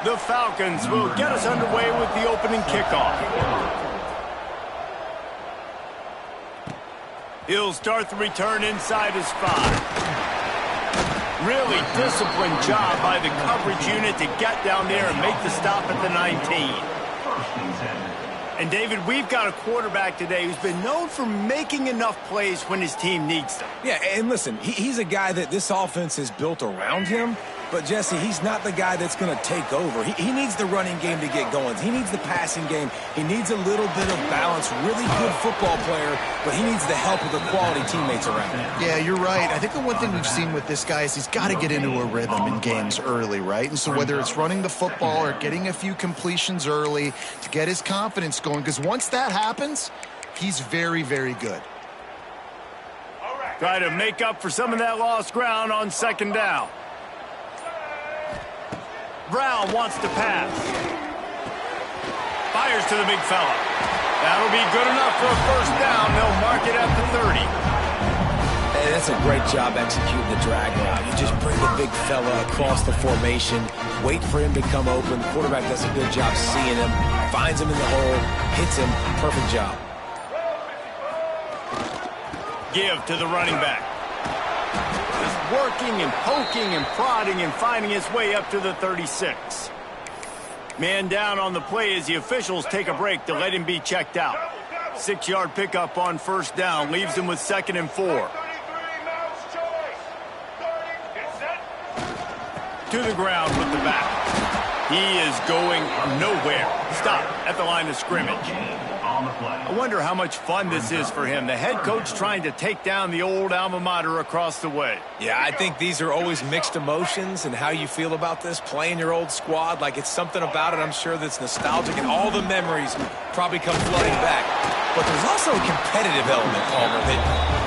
The Falcons will get us underway with the opening kickoff. He'll start the return inside his 5. Really disciplined job by the coverage unit to get down there and make the stop at the 19. And, David, we've got a quarterback today who's been known for making enough plays when his team needs them. Yeah, and listen, he's a guy that this offense is built around him. But, Jesse, he's not the guy that's going to take over. He needs the running game to get going. He needs the passing game. He needs a little bit of balance. Really good football player, but he needs the help of the quality teammates around him. Yeah, you're right. I think the one thing we've seen with this guy is he's got to get into a rhythm in games early, right? And so whether it's running the football or getting a few completions early to get his confidence going, because once that happens, he's very, very good. Try to make up for some of that lost ground on second down. Brown wants to pass. Fires to the big fella. That'll be good enough for a first down. They'll mark it at the 30. And that's a great job executing the drag route. You just bring the big fella across the formation, wait for him to come open. The quarterback does a good job seeing him, finds him in the hole, hits him. Perfect job. Give to the running back. Working and poking and prodding and finding his way up to the 36. Man down on the play as the officials take a break to let him be checked out. 6-yard pickup on first down leaves him with 2nd and 4. To the ground with the back. He is going nowhere. Stop at the line of scrimmage. I wonder how much fun this is for him. The head coach trying to take down the old alma mater across the way. Yeah, I think these are always mixed emotions and how you feel about this, playing your old squad. Like, it's something about it, I'm sure, that's nostalgic, and all the memories probably come flooding back. But there's also a competitive element, Palmer, that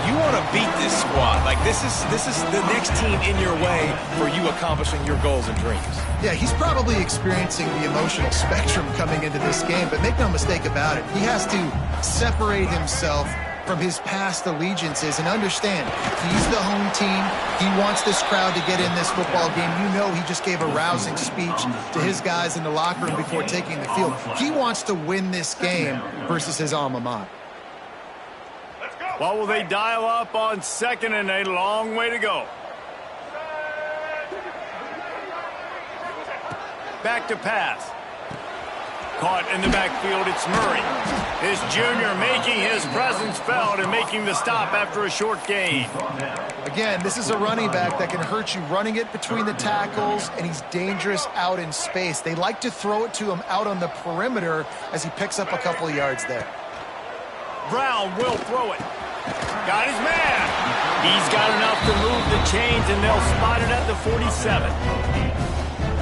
you want to beat this squad. Like, this is the next team in your way for you accomplishing your goals and dreams. Yeah, he's probably experiencing the emotional spectrum coming into this game, but make no mistake about it. He has to separate himself from his past allegiances and understand he's the home team. He wants this crowd to get in this football game. You know, he just gave a rousing speech to his guys in the locker room before taking the field. He wants to win this game versus his alma mater. Well, will they dial up on 2nd and a long way to go? Back to pass. Caught in the backfield, it's Murray. His junior making his presence felt and making the stop after a short gain. Again, this is a running back that can hurt you running it between the tackles, and he's dangerous out in space. They like to throw it to him out on the perimeter as he picks up a couple of yards there. Brown will throw it. Got his man. He's got enough to move the chains, and they'll spot it at the 47.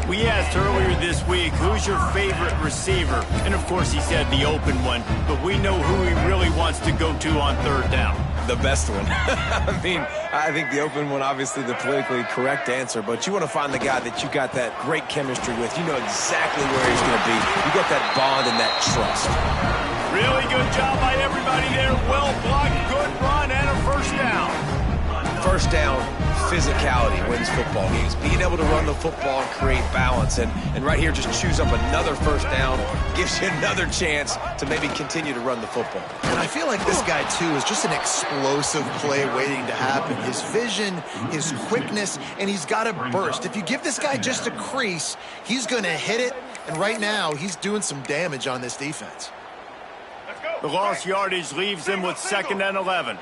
We asked earlier this week, who's your favorite receiver? And, of course, he said the open one, but we know who he really wants to go to on third down. The best one. I mean, I think the open one, obviously the politically correct answer, but you want to find the guy that you got that great chemistry with. You know exactly where he's going to be. You got that bond and that trust. Really good job by everybody there. Well blocked, good run, and a first down. First down, physicality wins football games. Being able to run the football and create balance. And right here, just choose up another first down. Gives you another chance to maybe continue to run the football. And I feel like this guy, too, is just an explosive play waiting to happen. His vision, his quickness, and he's got a burst. If you give this guy just a crease, he's going to hit it. And right now, he's doing some damage on this defense. The lost yardage leaves him with 2nd and 11.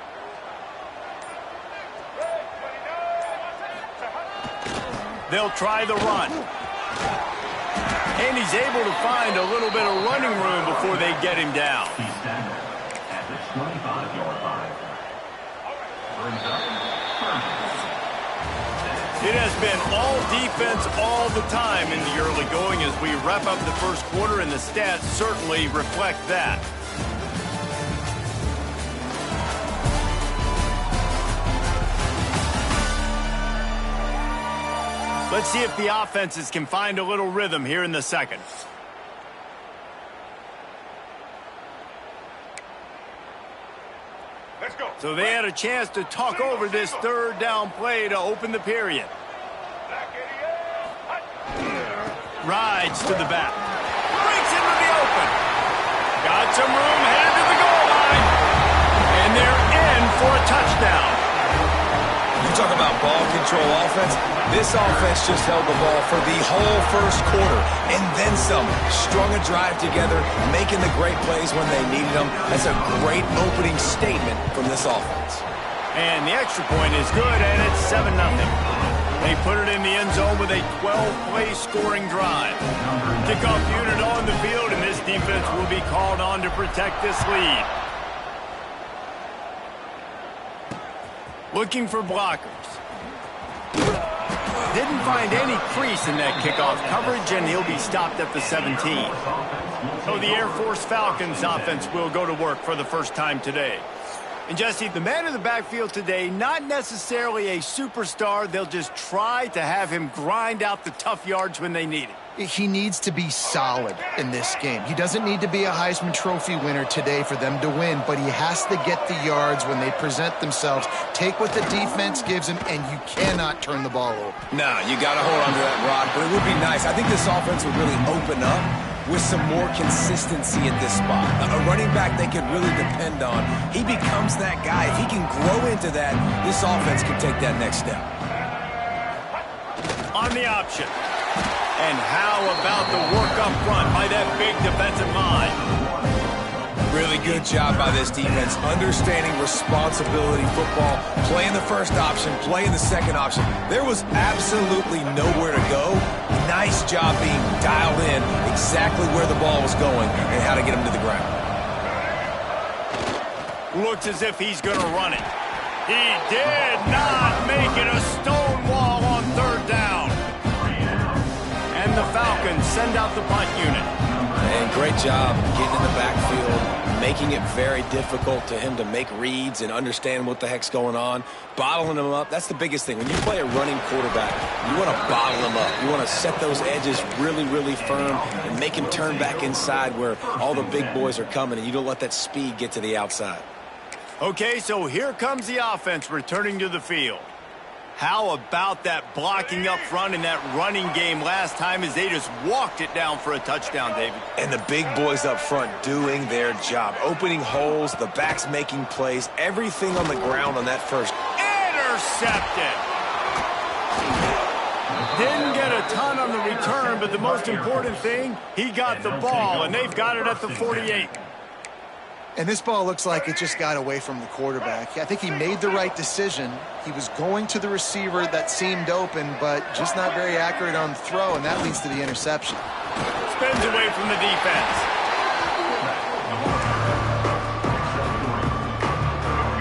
They'll try the run. And he's able to find a little bit of running room before they get him down. It has been all defense all the time in the early going as we wrap up the first quarter, and the stats certainly reflect that. Let's see if the offenses can find a little rhythm here in the second. Let's go. So they had a chance to talk over this third down play to open the period. Rides to the back. Breaks into the open. Got some room, headed to the goal line. And they're in for a touchdown. You talk about ball control offense. This offense just held the ball for the whole first quarter and then some. Strung a drive together, making the great plays when they needed them. That's a great opening statement from this offense. And the extra point is good, and it's 7-0. They put it in the end zone with a 12-play scoring drive. Kickoff unit on the field, and this defense will be called on to protect this lead. Looking for blockers. Didn't find any crease in that kickoff coverage, and he'll be stopped at the 17. So the Air Force Falcons offense will go to work for the first time today. And Jesse, the man in the backfield today, not necessarily a superstar. They'll just try to have him grind out the tough yards when they need it. He needs to be solid in this game. He doesn't need to be a Heisman Trophy winner today for them to win, but he has to get the yards when they present themselves. Take what the defense gives him, and you cannot turn the ball over. No, you got to hold on to that rod, but it would be nice. I think this offense would really open up with some more consistency at this spot. A running back they could really depend on. He becomes that guy. If he can grow into that, this offense can take that next step. On the option. And how about the work up front by that big defensive line? Really good job by this defense, understanding responsibility football, playing the first option, playing the second option. There was absolutely nowhere to go. Nice job being dialed in exactly where the ball was going and how to get him to the ground. Looks as if he's going to run it. He did not make it a stone wall on third down. And the Falcons send out the punt unit. And great job getting in the backfield, making it very difficult to him to make reads and understand what the heck's going on, bottling him up. That's the biggest thing. When you play a running quarterback, you want to bottle him up. You want to set those edges really, really firm and make him turn back inside where all the big boys are coming, and you don't let that speed get to the outside. Okay, so here comes the offense returning to the field. How about that blocking up front in that running game last time as they just walked it down for a touchdown, David? And the big boys up front doing their job, opening holes, the backs making plays, everything on the ground on that first. Intercepted! Didn't get a ton on the return, but the most important thing, he got the ball, and they've got it at the 48. And this ball looks like it just got away from the quarterback. I think he made the right decision. He was going to the receiver that seemed open, but just not very accurate on the throw, and that leads to the interception. Spins away from the defense.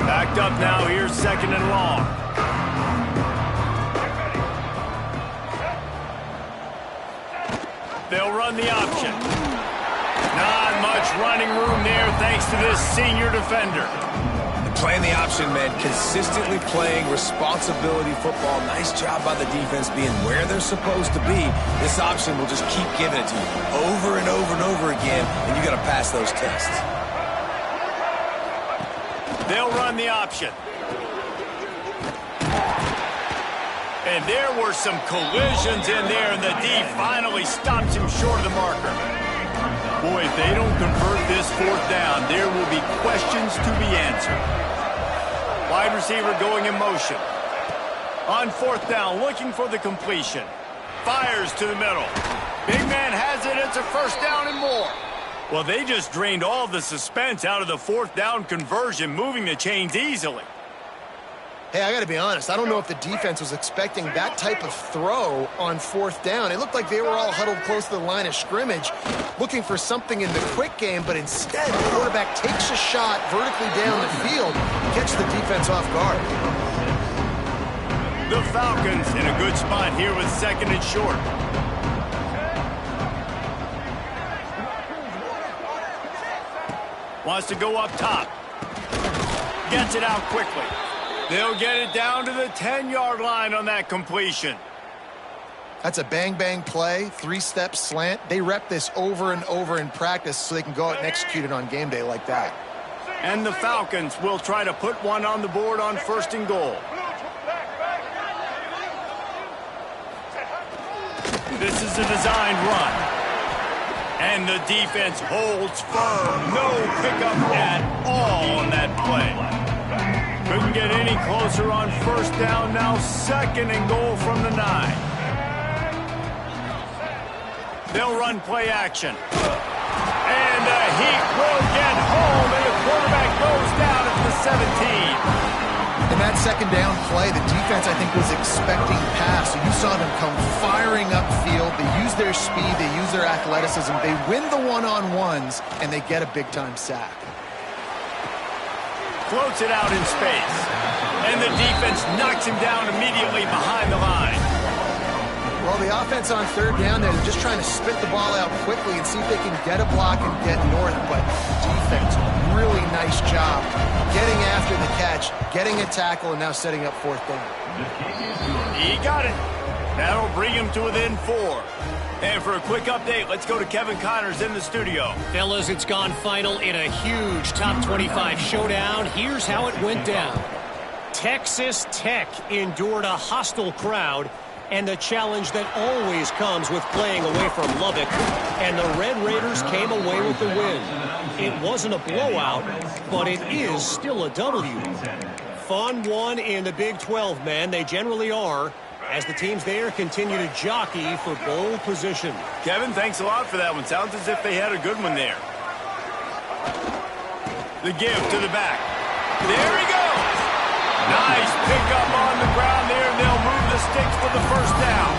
Backed up now. Here's second and long. They'll run the option. Not much running room there thanks to this senior defender. Playing the option, man. Consistently playing responsibility football. Nice job by the defense being where they're supposed to be. This option will just keep giving it to you over and over and over again, and you got to pass those tests. They'll run the option. And there were some collisions in there, and the D finally stops him short of the marker. Boy, if they don't convert this fourth down, there will be questions to be answered. Wide receiver going in motion. On fourth down, looking for the completion. Fires to the middle. Big man has it. It's a first down and more. Well, they just drained all the suspense out of the fourth down conversion, moving the chains easily. Hey, I got to be honest. I don't know if the defense was expecting that type of throw on fourth down. It looked like they were all huddled close to the line of scrimmage, looking for something in the quick game, but instead the quarterback takes a shot vertically down the field, catch the defense off guard. The Falcons in a good spot here with second and short. Wants to go up top. Gets it out quickly. They'll get it down to the 10-yard line on that completion. That's a bang-bang play, three-step slant. They rep this over and over in practice so they can go out and execute it on game day like that. And the Falcons will try to put one on the board on first and goal. This is a designed run. And the defense holds firm. No pickup at all on that play. Couldn't get any closer on first down. Now 2nd and goal from the 9. They'll run play action. And the Heat will get home, and the quarterback goes down at the 17. In that 2nd down play, the defense, I think, was expecting pass. So you saw them come firing upfield. They use their speed. They use their athleticism. They win the one-on-ones, and they get a big-time sack. Floats it out in space. And the defense knocks him down immediately behind the line. Well, the offense on 3rd down, they're just trying to spit the ball out quickly and see if they can get a block and get north. But defense, really nice job getting after the catch, getting a tackle, and now setting up 4th down. He got it. That'll bring him to within 4. And for a quick update, let's go to Kevin Connors in the studio. Fellas, it's gone final in a huge top 25 showdown. Here's how it went down. Texas Tech endured a hostile crowd and the challenge that always comes with playing away from Lubbock, and the Red Raiders came away with the win. It wasn't a blowout, but it is still a W. Fun one in the Big 12, man. They generally are, as the teams there continue to jockey for bowl position. Kevin, thanks a lot for that one. Sounds as if they had a good one there. The give to the back. There he goes. Nice pickup on the ground there, and they'll move the sticks for the 1st down.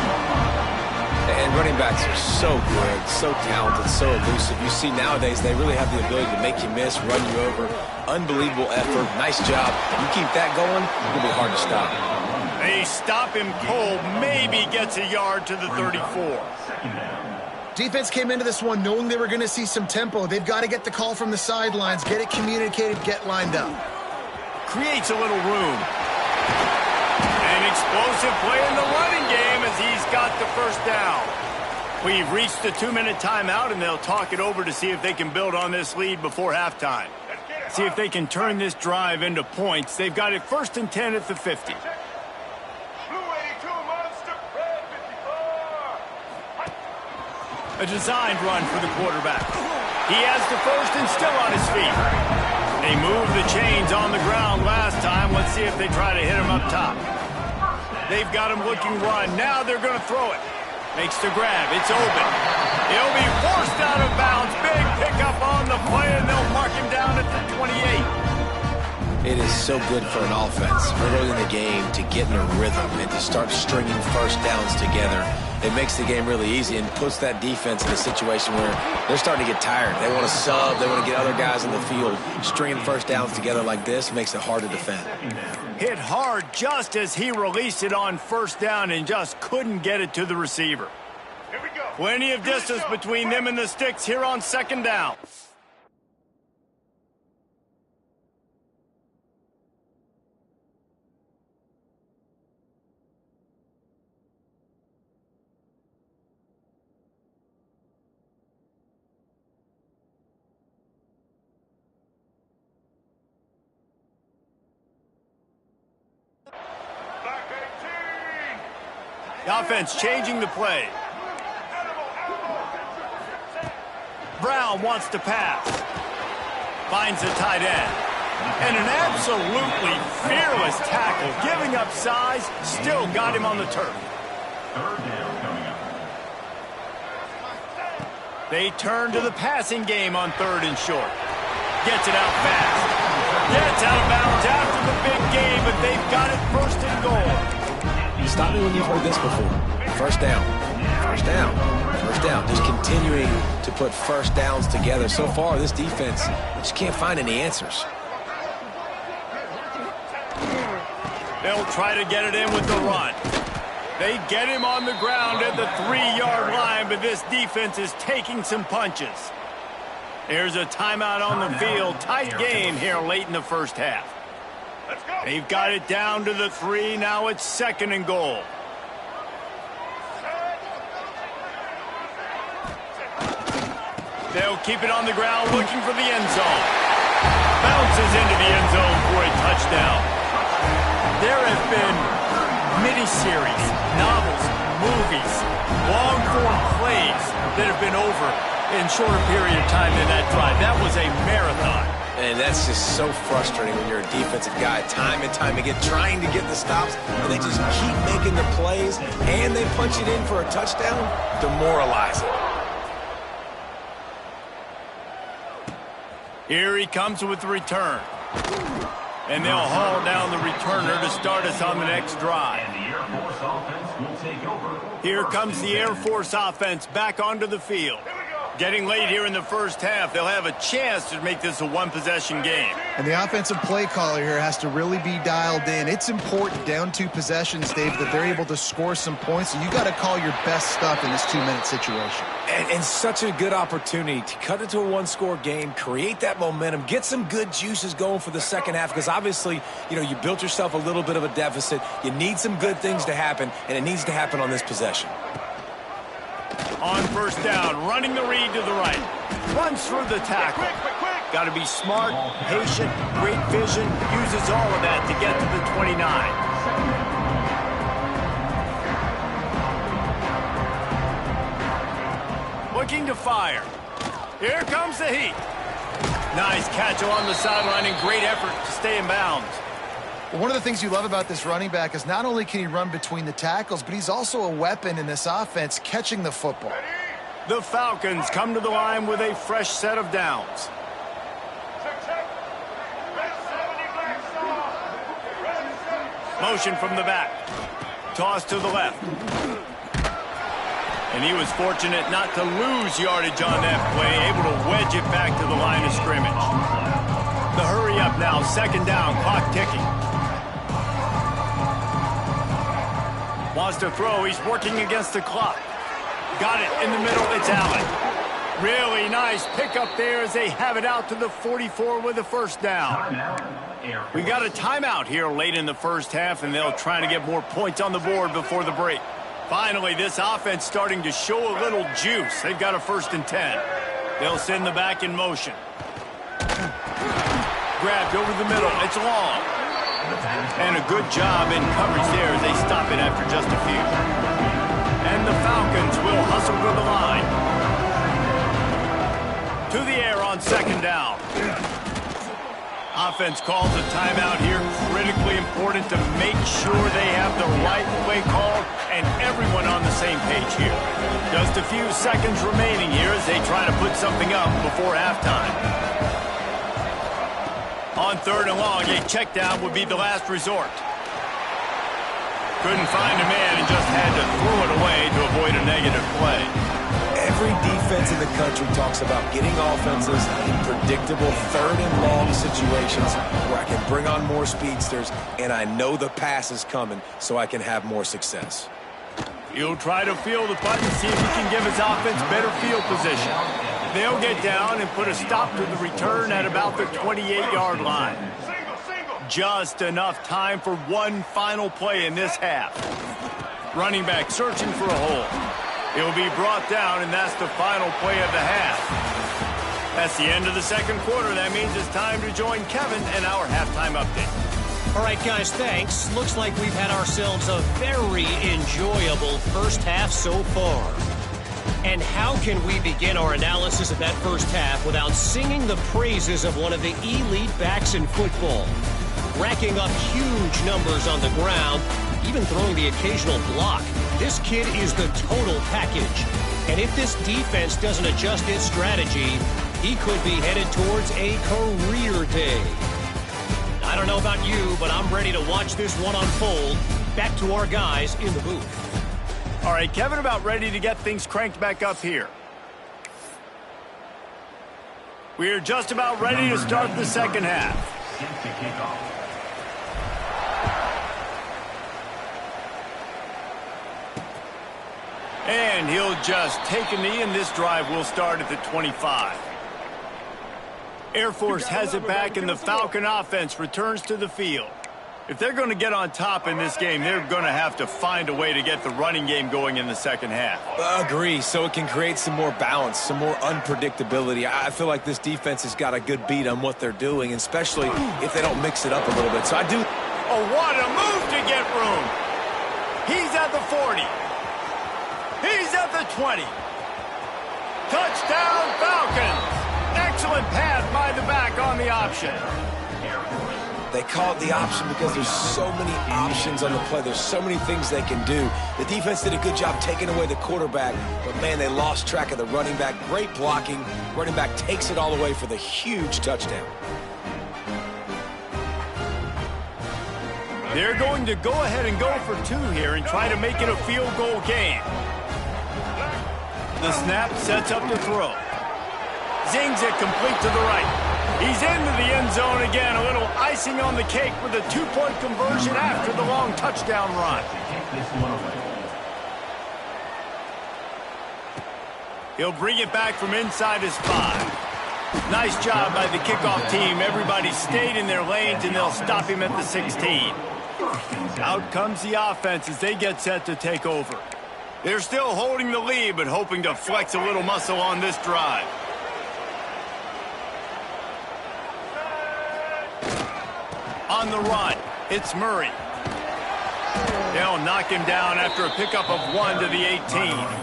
And running backs are so good, so talented, so elusive. You see nowadays they really have the ability to make you miss, run you over. Unbelievable effort. Nice job. You keep that going, it'll be hard to stop. They stop him cold, maybe gets a yard to the 34. Defense came into this one knowing they were going to see some tempo. They've got to get the call from the sidelines, get it communicated, get lined up. Creates a little room. An explosive play in the running game as he's got the 1st down. We've reached the 2-minute timeout, and they'll talk it over to see if they can build on this lead before halftime. See if they can turn this drive into points. They've got it 1st and 10 at the 50. A designed run for the quarterback. He has the 1st and still on his feet. They moved the chains on the ground last time. Let's see if they try to hit him up top. They've got him looking run. Now they're going to throw it. Makes the grab. It's open. He'll be forced out of bounds. Big pickup on the play, and they'll mark him down at the 28. It is so good for an offense early in the game to get in a rhythm and to start stringing 1st downs together. It makes the game really easy and puts that defense in a situation where they're starting to get tired. They want to sub. They want to get other guys in the field. Stringing 1st downs together like this makes it hard to defend. Hit hard just as he released it on 1st down and just couldn't get it to the receiver. Here we go. Plenty of distance between them and the sticks here on 2nd down. The offense changing the play. Brown wants to pass. Finds the tight end. And an absolutely fearless tackle. Giving up size, still got him on the turf. They turn to the passing game on 3rd and short. Gets it out fast. Gets out of bounds after the big game, but they've got it 1st and goal. Stop me when you've heard this before. 1st down. 1st down. 1st down. Just continuing to put 1st downs together. So far, this defense just can't find any answers. They'll try to get it in with the run. They get him on the ground at the 3-yard line, but this defense is taking some punches. There's a timeout on the field. Tight game here late in the 1st half. They've got it down to the 3. Now it's 2nd and goal. They'll keep it on the ground looking for the end zone. Bounces into the end zone for a touchdown. There have been miniseries, novels, movies, long-form plays that have been over in shorter period of time than that drive. That was a marathon. And that's just so frustrating when you're a defensive guy, time and time again, trying to get the stops, and they just keep making the plays, and they punch it in for a touchdown. Demoralizing. Here he comes with the return. And they'll haul down the returner to start us on the next drive. Here comes the Air Force offense back onto the field. Getting late here in the first half, they'll have a chance to make this a one-possession game. And the offensive play caller here has to really be dialed in. It's important down 2 possessions, Dave, that they're able to score some points. So you got to call your best stuff in this 2-minute situation. And such a good opportunity to cut it to a one-score game, create that momentum, get some good juices going for the second half, because obviously, you built yourself a little bit of a deficit. You need some good things to happen, and it needs to happen on this possession. On first down, running the read to the right. Runs through the tackle. Got to be smart, patient, great vision. Uses all of that to get to the 29. Looking to fire. Here comes the heat. Nice catch along the sideline and great effort to stay in bounds. One of the things you love about this running back is not only can he run between the tackles, but he's also a weapon in this offense catching the football. The Falcons come to the line with a fresh set of downs. Motion from the back. Toss to the left. And he was fortunate not to lose yardage on that play, able to wedge it back to the line of scrimmage. The hurry up now, second down, clock ticking. Wants to throw, he's working against the clock. Got it in the middle, it's Allen. Really nice pickup there as they have it out to the 44 with a first down. We got a timeout here late in the first half, and they'll try to get more points on the board before the break. Finally, this offense starting to show a little juice. They've got a 1st and 10. They'll send the back in motion. Grabbed over the middle, it's long. And a good job in coverage there as they stop it after just a few. And the Falcons will hustle to the line. To the air on second down. Offense calls a timeout here. Critically important to make sure they have the right play called and everyone on the same page here. Just a few seconds remaining here as they try to put something up before halftime. On third and long, a check down would be the last resort. Couldn't find a man and just had to throw it away to avoid a negative play. Every defense in the country talks about getting offenses in predictable third and long situations where I can bring on more speedsters and I know the pass is coming so I can have more success. He'll try to field the punt and see if he can give his offense better field position. They'll get down and put a stop to the return at about the 28-yard line. Just enough time for one final play in this half. Running back searching for a hole. He'll be brought down, and that's the final play of the half. That's the end of the second quarter. That means it's time to join Kevin and our halftime update. All right, guys, thanks. Looks like we've had ourselves a very enjoyable first half so far. And how can we begin our analysis of that first half without singing the praises of one of the elite backs in football? Racking up huge numbers on the ground, even throwing the occasional block. This kid is the total package. And if this defense doesn't adjust its strategy, he could be headed towards a career day. I don't know about you, but I'm ready to watch this one unfold. Back to our guys in the booth. All right, Kevin, about ready to get things cranked back up here. We're just about ready to start the second half. And he'll just take a knee, and this drive will start at the 25. Air Force has it back, and the Falcon offense returns to the field. If they're going to get on top in this game, they're going to have to find a way to get the running game going in the second half. Agree, so it can create some more balance, some more unpredictability. I feel like this defense has got a good beat on what they're doing, especially if they don't mix it up a little bit. So I do. Oh, what a move to get room. He's at the 40. the 20. Touchdown, Falcons! Excellent pass by the back on the option. They call it the option because there's so many options on the play. There's so many things they can do. The defense did a good job taking away the quarterback, but, man, they lost track of the running back. Great blocking. Running back takes it all the way for the huge touchdown. They're going to go ahead and go for 2 here and try to make it a field goal game. The snap sets up the throw. Zings it complete to the right. He's into the end zone again. A little icing on the cake with a 2-point conversion after the long touchdown run. He'll bring it back from inside his 5. Nice job by the kickoff team. Everybody stayed in their lanes, and they'll stop him at the 16. Out comes the offense as they get set to take over. They're still holding the lead, but hoping to flex a little muscle on this drive. On the run, it's Murray. They'll knock him down after a pickup of 1 to the 18.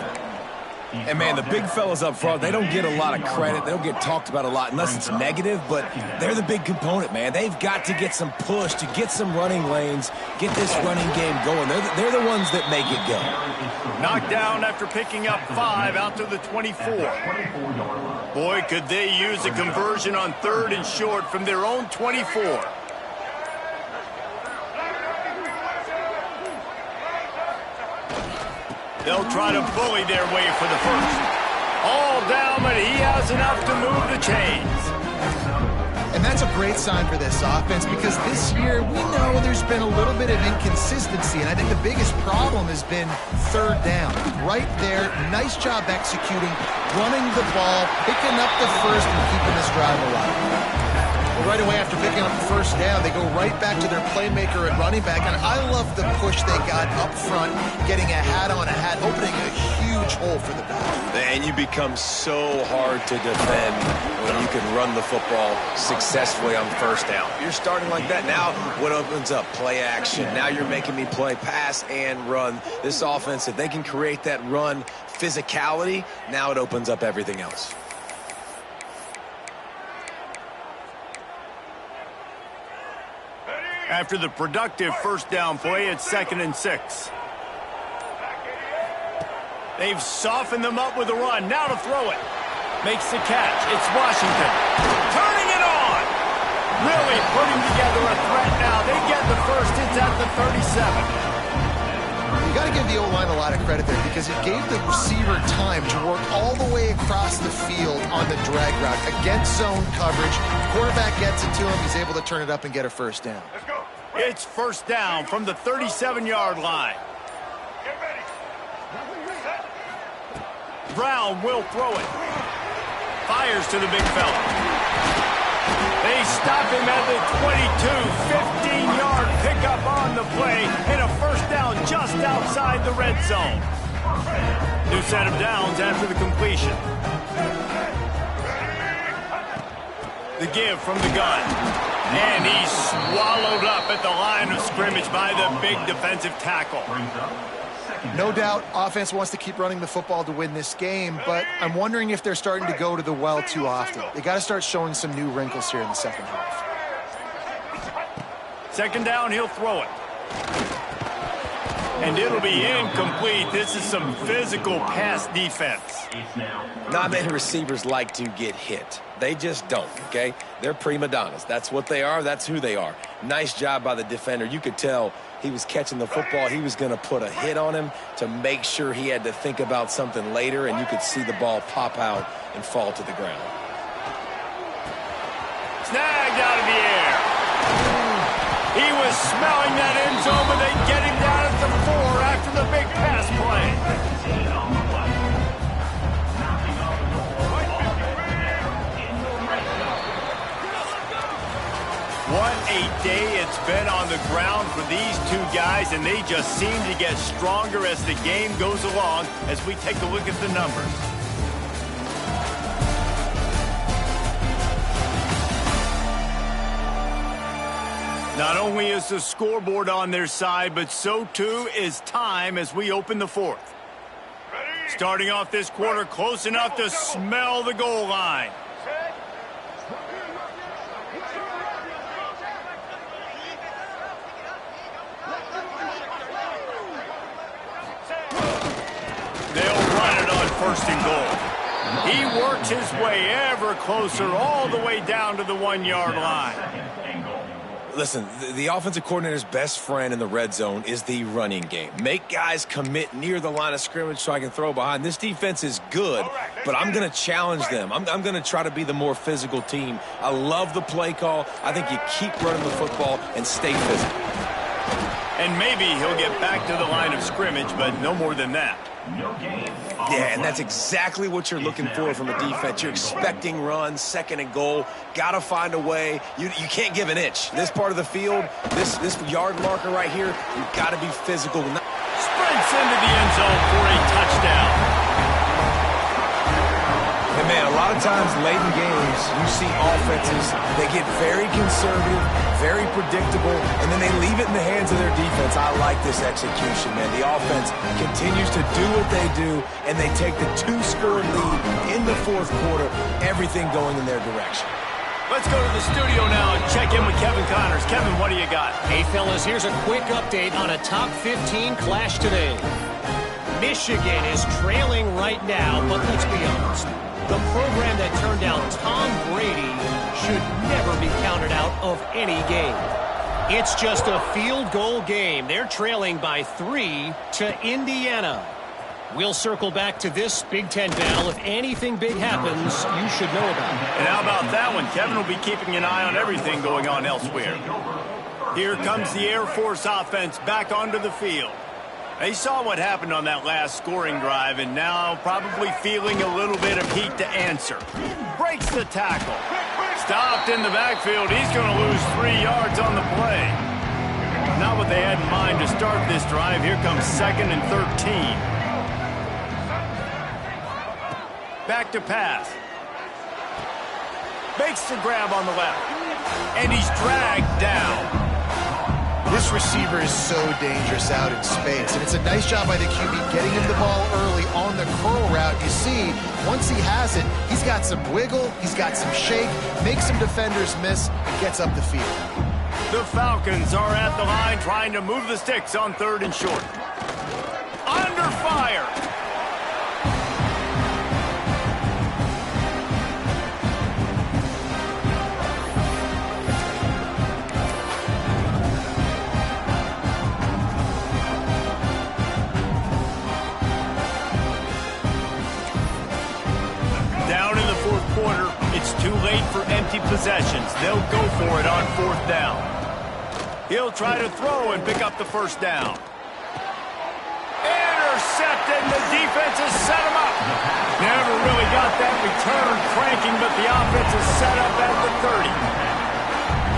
And, man, the big fellas up front, they don't get a lot of credit. They don't get talked about a lot unless it's negative, but they're the big component, man. They've got to get some push, to get some running lanes, get this running game going. They're the ones that make it go. Knocked down after picking up 5 out to the 24. Boy, could they use a conversion on 3rd and short from their own 24. They'll try to bully their way for the first. All down, but he has enough to move the chains. And that's a great sign for this offense because this year we know there's been a little bit of inconsistency, and I think the biggest problem has been 3rd down. Right there, nice job executing, running the ball, picking up the first, and keeping this drive alive. Right away after picking up the first down, they go right back to their playmaker at running back, and I love the push they got up front, getting a hat on a hat, opening a huge hole for the back. And you become so hard to defend when you can run the football successfully on 1st down. You're starting like that. Now what opens up? Play action. Now you're making me play pass and run. This offense, if they can create that run physicality, now it opens up everything else. After the productive 1st down play, it's 2nd and 6. They've softened them up with a run. Now to throw it. Makes the catch. It's Washington. Turning it on. Really putting together a threat now. They get the first. It's at the 37. You got to give the O-line a lot of credit there because it gave the receiver time to work all the way across the field on the drag route against zone coverage. Quarterback gets it to him. He's able to turn it up and get a 1st down. It's 1st down from the 37-yard line. Brown will throw it. Fires to the big fella. They stop him at the 22. 15-yard pickup on the play and a 1st down just outside the red zone. New set of downs after the completion. The give from the gun. And he's swallowed up at the line of scrimmage by the big defensive tackle. No doubt offense wants to keep running the football to win this game, but I'm wondering if they're starting to go to the well too often. They got to start showing some new wrinkles here in the 2nd half. 2nd down, he'll throw it. And it'll be incomplete. This is some physical pass defense. Not many receivers like to get hit. They just don't, okay? They're prima donnas. That's what they are. That's who they are. Nice job by the defender. You could tell he was catching the football. He was going to put a hit on him to make sure he had to think about something later, and you could see the ball pop out and fall to the ground. Snagged out of the air. He was smelling that end zone, but they get him down at the 4 after the big pass play. What a day it's been on the ground for these 2 guys, and they just seem to get stronger as the game goes along as we take a look at the numbers. Not only is the scoreboard on their side, but so too is time as we open the 4th. Starting off this quarter close enough to smell the goal line. They'll run it on 1st and goal. He works his way ever closer all the way down to the 1-yard line. Listen, the offensive coordinator's best friend in the red zone is the running game. Make guys commit near the line of scrimmage so I can throw behind. This defense is good, but I'm going to challenge them. I'm going to try to be the more physical team. I love the play call. I think you keep running the football and stay physical. And maybe he'll get back to the line of scrimmage, but no more than that. Yeah, and that's exactly what you're looking for from a defense. You're expecting runs, 2nd and goal. Got to find a way. You can't give an inch. This part of the field, this yard marker right here, you've got to be physical. Sprints into the end zone for a touchdown. And, man, a lot of times late in games, you see offenses, they get very conservative, very predictable, and then they leave it in the hands of their defense. I like this execution, man. The offense continues to do what they do, and they take the 2-score lead in the 4th quarter, everything going in their direction. Let's go to the studio now and check in with Kevin Connors. Kevin, what do you got? Hey, fellas, here's a quick update on a top 15 clash today. Michigan is trailing right now, but let's be honest. The program that turned out Tom Brady should never be counted out of any game. It's just a field goal game. They're trailing by 3 to Indiana. We'll circle back to this Big Ten battle. If anything big happens, you should know about it. And how about that one? Kevin will be keeping an eye on everything going on elsewhere. Here comes the Air Force offense back onto the field. They saw what happened on that last scoring drive and now probably feeling a little bit of heat to answer. Breaks the tackle. Stopped in the backfield. He's going to lose 3 yards on the play. Not what they had in mind to start this drive. Here comes 2nd and 13. Back to pass. Makes the grab on the left. And he's dragged down. This receiver is so dangerous out in space, and it's a nice job by the QB getting him the ball early on the curl route. You see, once he has it, he's got some wiggle, he's got some shake, makes some defenders miss, and gets up the field. The Falcons are at the line trying to move the sticks on 3rd and short. Under fire. It's too late for empty possessions. They'll go for it on 4th down. He'll try to throw and pick up the 1st down. Intercepted. The defense has set him up. Never really got that return cranking, but the offense is set up at the 30.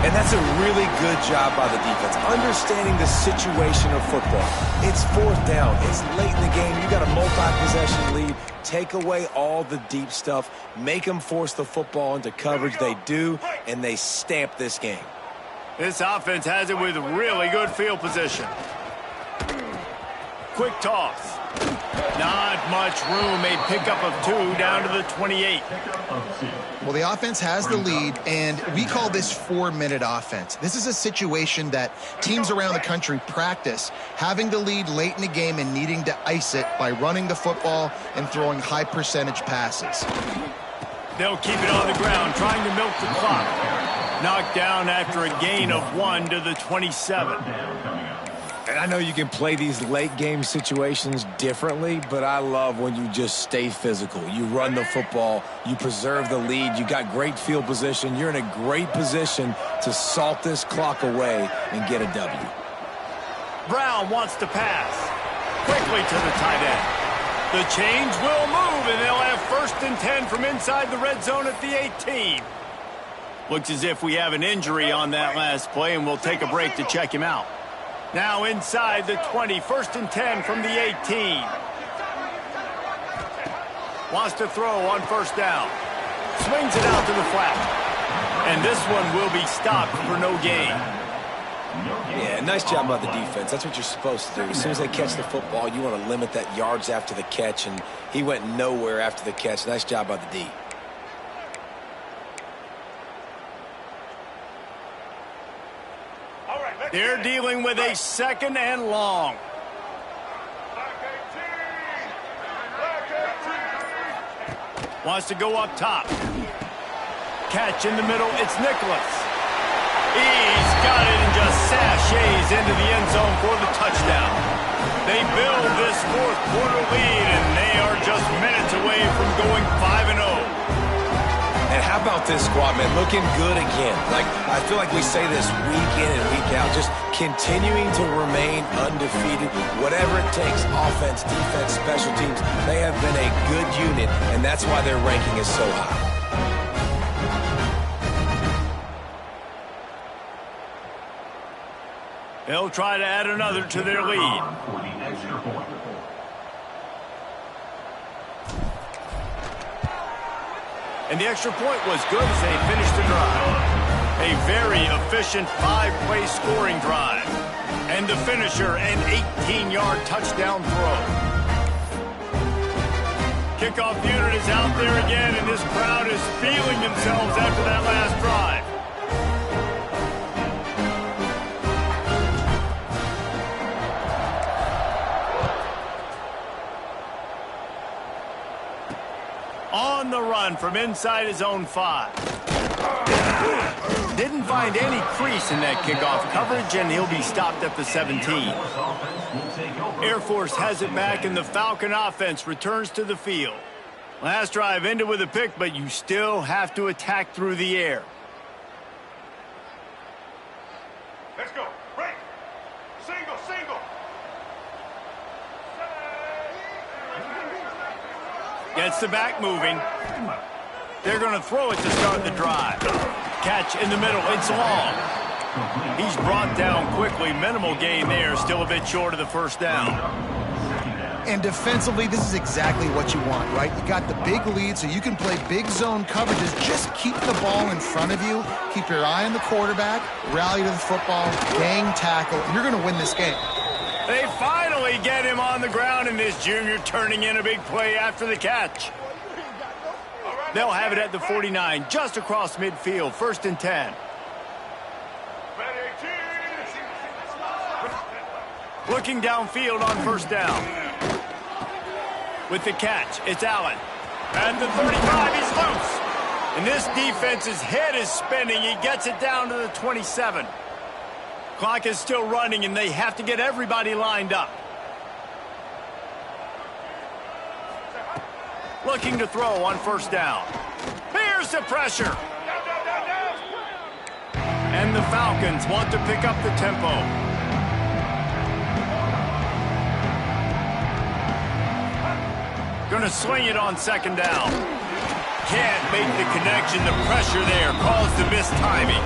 And that's a really good job by the defense, understanding the situation of football. It's 4th down. It's late in the game. You got a multi-possession lead. Take away all the deep stuff. Make them force the football into coverage. They do, and they stamp this game. This offense has it with really good field position. Quick toss. Not much room. A pickup of 2 down to the 28. Well, the offense has the lead, and we call this 4-minute offense. This is a situation that teams around the country practice, having the lead late in the game and needing to ice it by running the football and throwing high-percentage passes. They'll keep it on the ground, trying to milk the clock. Knocked down after a gain of 1 to the 27. And I know you can play these late game situations differently, but I love when you just stay physical. You run the football, you preserve the lead, you got great field position. You're in a great position to salt this clock away and get a W. Brown wants to pass. Quickly to the tight end. The change will move, and they'll have 1st and 10 from inside the red zone at the 18. Looks as if we have an injury on that last play, and we'll take a break to check him out. Now inside the 20, 1st and 10 from the 18. Wants to throw on 1st down. Swings it out to the flat. And this one will be stopped for no gain. Yeah, nice job by the defense. That's what you're supposed to do. As soon as they catch the football, you want to limit that yards after the catch, and He went nowhere after the catch. Nice job by the D. They're dealing with a 2nd and long. Wants to go up top. Catch in the middle. It's Nicholas. He's got it and just sashays into the end zone for the touchdown. They build this 4th quarter lead, and they are just minutes away from going 5-0. And how about this squad, man? Looking good again. Like, I feel like we say this week in and week out, just continuing to remain undefeated. Whatever it takes, offense, defense, special teams, they have been a good unit, and that's why their ranking is so high. They'll try to add another to their lead. And the extra point was good as they finished the drive. A very efficient 5-play scoring drive. And the finisher, an 18-yard touchdown throw. Kickoff unit is out there again, and this crowd is feeling themselves after that last drive. On the run from inside his own 5. Didn't find any crease in that kickoff coverage, and he'll be stopped at the 17. Air Force has it back, and the Falcon offense returns to the field. Last drive ended with a pick, but you still have to attack through the air. Let's go. Break. Single, single. Gets the back moving. They're going to throw it to start the drive. Catch in the middle. It's long. He's brought down quickly. Minimal gain there. Still a bit short of the first down. And defensively, this is exactly what you want, right? You got the big lead, so you can play big zone coverages. Just keep the ball in front of you. Keep your eye on the quarterback. Rally to the football. Gang tackle. You're going to win this game. They finally get him on the ground, and this junior turning in a big play after the catch. They'll have it at the 49, just across midfield, 1st and 10. Looking downfield on 1st down. With the catch, it's Allen. At the 35, he's loose. And this defense's head is spinning. He gets it down to the 27. Clock is still running, and they have to get everybody lined up. Looking to throw on 1st down. Here's the pressure. And the Falcons want to pick up the tempo. Going to swing it on 2nd down. Can't make the connection. The pressure there caused the missed timing.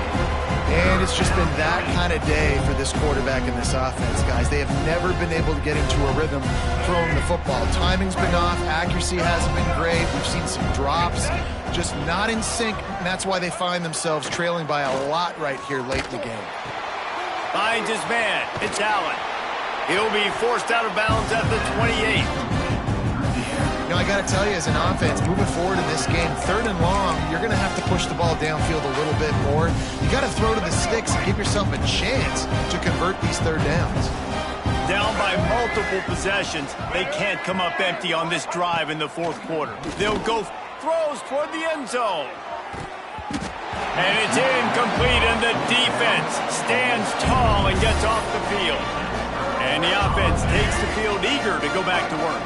And it's just been that kind of day for this quarterback and this offense, guys. They have never been able to get into a rhythm throwing the football. Timing's been off. Accuracy hasn't been great. We've seen some drops. Just not in sync, and that's why they find themselves trailing by a lot right here late in the game. Finds his man. It's Allen. He'll be forced out of bounds at the 28. You know, I got to tell you, as an offense, moving forward in this game, 3rd and long, you're going to have to push the ball downfield a little bit more. You got to throw to the sticks and give yourself a chance to convert these 3rd downs. Down by multiple possessions, they can't come up empty on this drive in the 4th quarter. They'll go throws toward the end zone. And it's incomplete, and the defense stands tall and gets off the field. And the offense takes the field eager to go back to work.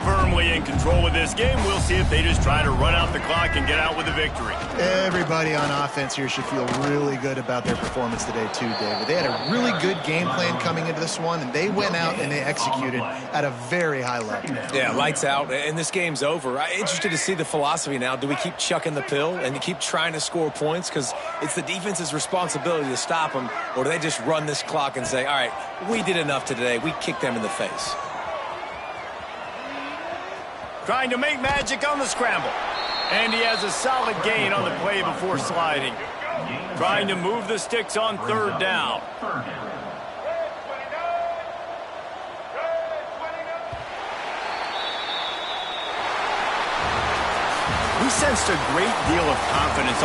Firmly in control of this game. We'll see if they just try to run out the clock and get out with a victory. Everybody on offense here should feel really good about their performance today too, David. They had a really good game plan coming into this one, and they went out and they executed at a very high level. Yeah, lights out, and this game's over. I'm interested to see the philosophy now. Do we keep chucking the pill and keep trying to score points because it's the defense's responsibility to stop them, or do they just run this clock and say, all right, we did enough today. We kicked them in the face. Trying to make magic on the scramble. And he has a solid gain on the play before sliding. Trying to move the sticks on 3rd down. He sensed a great deal of confidence.